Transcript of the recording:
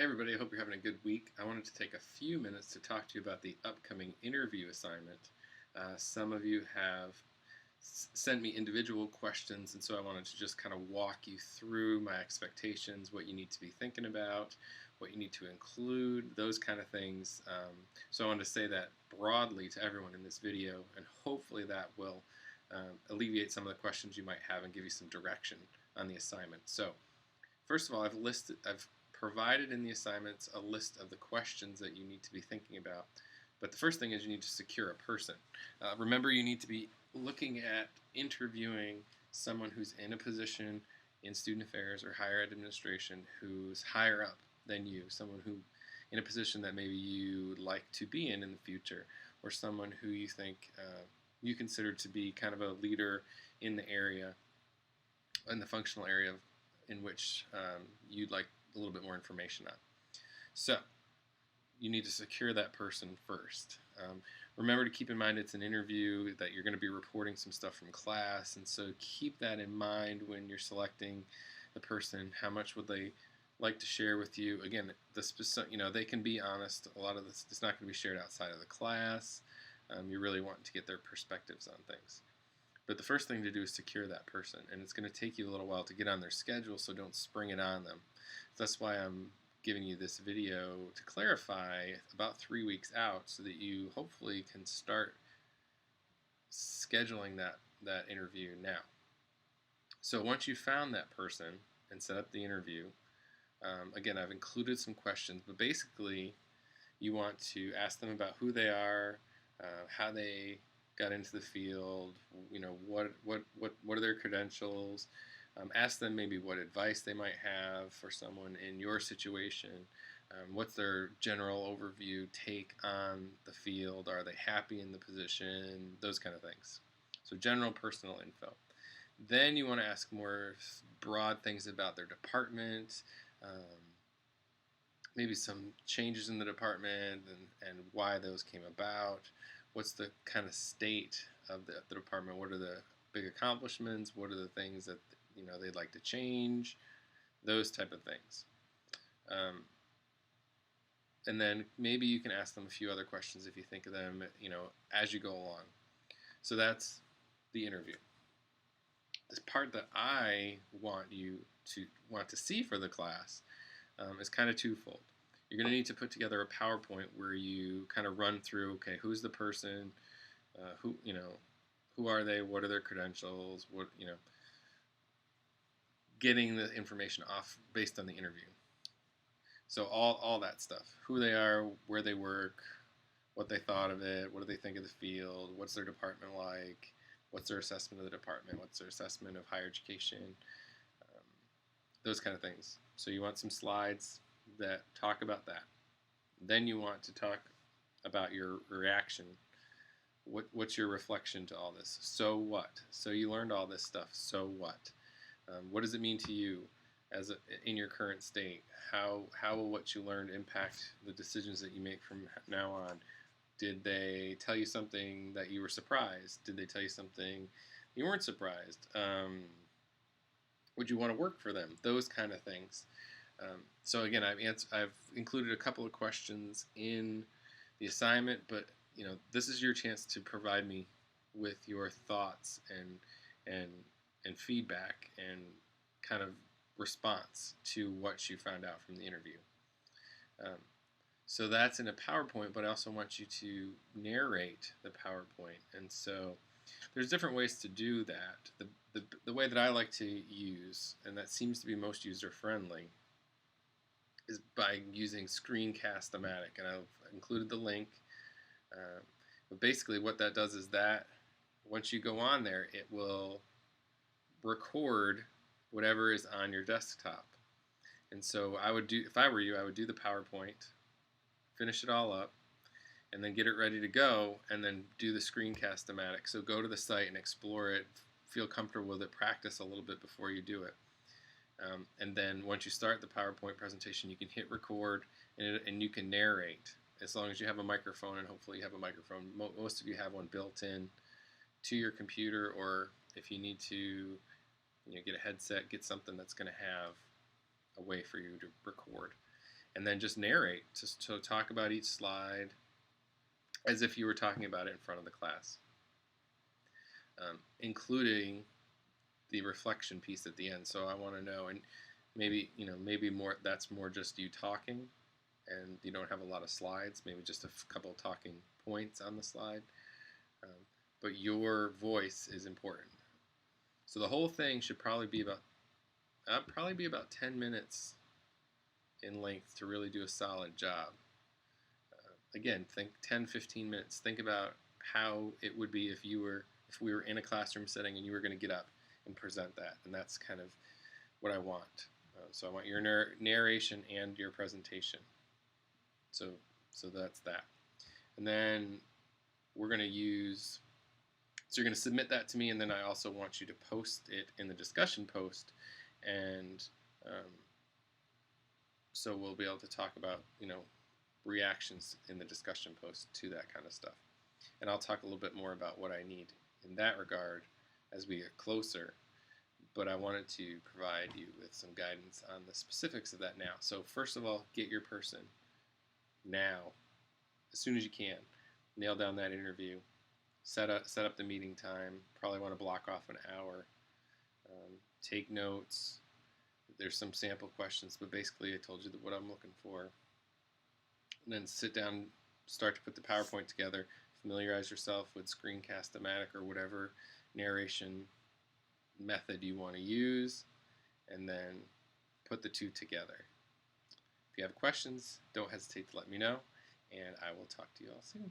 Hey everybody, I hope you're having a good week. I wanted to take a few minutes to talk to you about the upcoming interview assignment. Some of you have sent me individual questions, and so I wanted to just kind of walk you through my expectations, what you need to be thinking about, what you need to include, those kind of things. So I wanted to say that broadly to everyone in this video, and hopefully that will alleviate some of the questions you might have and give you some direction on the assignment. So first of all, I've provided in the assignments a list of the questions that you need to be thinking about. But the first thing is you need to secure a person. Remember, you need to be looking at interviewing someone who's in a position in student affairs or higher ed administration who's higher up than you, someone who in a position that maybe you'd like to be in the future, or someone who you think you consider to be kind of a leader in the area, in the functional area in which you'd like a little bit more information on. So you need to secure that person first. Remember to keep in mind it's an interview, that you're going to be reporting some stuff from class, and so keep that in mind when you're selecting the person. How much would they like to share with you? Again, they can be honest. A lot of this is not going to be shared outside of the class. You really want to get their perspectives on things. But the first thing to do is secure that person, and it's going to take you a little while to get on their schedule, so don't spring it on them. That's why I'm giving you this video to clarify about 3 weeks out so that you hopefully can start scheduling that interview now. So once you've found that person and set up the interview, again, I've included some questions, but basically you want to ask them about who they are, how they got into the field, what are their credentials. Ask them maybe what advice they might have for someone in your situation. What's their general overview take on the field? Are they happy in the position? Those kind of things. So general personal info. Then you want to ask more broad things about their department, maybe some changes in the department and why those came about. What's the kind of state of the department? What are the big accomplishments? What are the things that they'd like to change? Those type of things. And then maybe you can ask them a few other questions if you think of them, as you go along. So that's the interview. This part that I want you to see for the class is kind of twofold. You're going to need to put together a PowerPoint where you kind of run through, okay, who's the person, who are they, what are their credentials, getting the information off based on the interview. So all that stuff, who they are, where they work, what they thought of it, what do they think of the field, what's their department like, what's their assessment of the department, what's their assessment of higher education, those kind of things. So you want some slides that talk about that. Then you want to talk about your reaction. What's your reflection to all this? So what? So you learned all this stuff. So what? What does it mean to you in your current state? How will what you learned impact the decisions that you make from now on? Did they tell you something that you were surprised? Did they tell you something you weren't surprised? Would you want to work for them? Those kind of things. So again, I've included a couple of questions in the assignment, but this is your chance to provide me with your thoughts and feedback and kind of response to what you found out from the interview. So that's in a PowerPoint, but I also want you to narrate the PowerPoint. And so there's different ways to do that. The way that I like to use, and that seems to be most user-friendly, is by using Screencast-O-Matic. And I've included the link. But basically what that does is that once you go on there, it will record whatever is on your desktop. And so if I were you, I would do the PowerPoint, finish it all up, and then get it ready to go, and then do the Screencast-O-Matic. So go to the site and explore it, feel comfortable with it, practice a little bit before you do it. And then once you start the PowerPoint presentation, you can hit record, and you can narrate, as long as you have a microphone, and hopefully you have a microphone. Most of you have one built in to your computer, or if you need to get a headset, get something that's going to have a way for you to record. and then just narrate, to talk about each slide as if you were talking about it in front of the class, including the reflection piece at the end. So I want to know, and maybe more, that's more just you talking, and you don't have a lot of slides, maybe just a couple talking points on the slide, but your voice is important. So the whole thing should probably be about 10 minutes in length to really do a solid job. Again, think 10-15 minutes. Think about how it would be if we were in a classroom setting and you were going to get up and present that, and that's kind of what I want. So I want your narration and your presentation. So that's that. And then we're going to use, so you're going to submit that to me, and then I also want you to post it in the discussion post, and so we'll be able to talk about, reactions in the discussion post to that kind of stuff. And I'll talk a little bit more about what I need in that regard as we get closer, but I wanted to provide you with some guidance on the specifics of that now. So first of all, get your person now, as soon as you can. Nail down that interview. Set up the meeting time. Probably want to block off an hour. Take notes. There's some sample questions, but basically I told you what I'm looking for. And then sit down, start to put the PowerPoint together. Familiarize yourself with Screencast-O-Matic or whatever narration method you want to use, and then put the two together. If you have questions, don't hesitate to let me know, and I will talk to you all soon.